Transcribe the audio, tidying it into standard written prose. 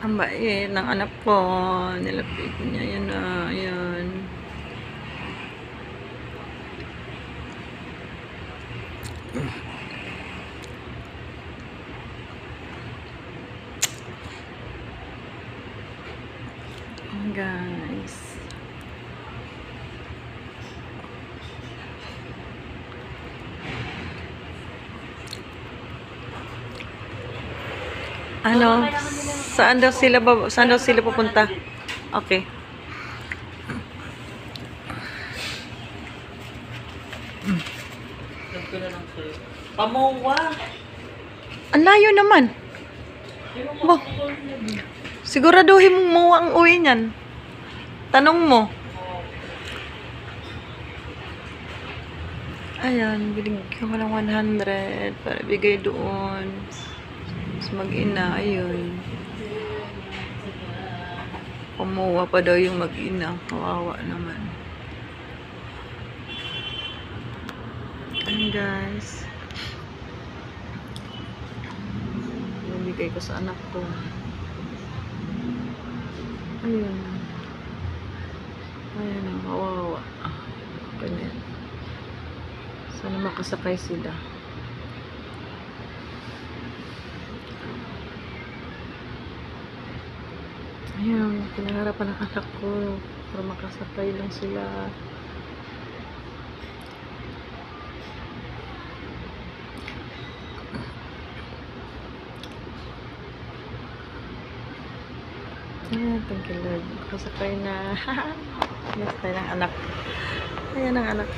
Ang bait ng anak ko. Nilapit niya. Yan na. Ayan. Guys. Ano? Saan daw sila pupunta? Okay. Pamuwa. Ang layo naman. Bo. Siguraduhin mo ang uwi niyan. Tanong mo. Ayan, binigyan ko ng 100 para bigay doon. Sa mag-ina, ayun. Kumuha pa daw yung mag-ina. Kawawa naman. Ayan guys. Bigay ko sa anak ko. Ayun. Ayun ang kawawa. Ganyan. Sana makasakay sila. Ayun, pinaharapan ng anak ko para makasakay lang sila. Thank you Lord. Makasakay na. Yes, tayo ng anak. Ayan ang anak.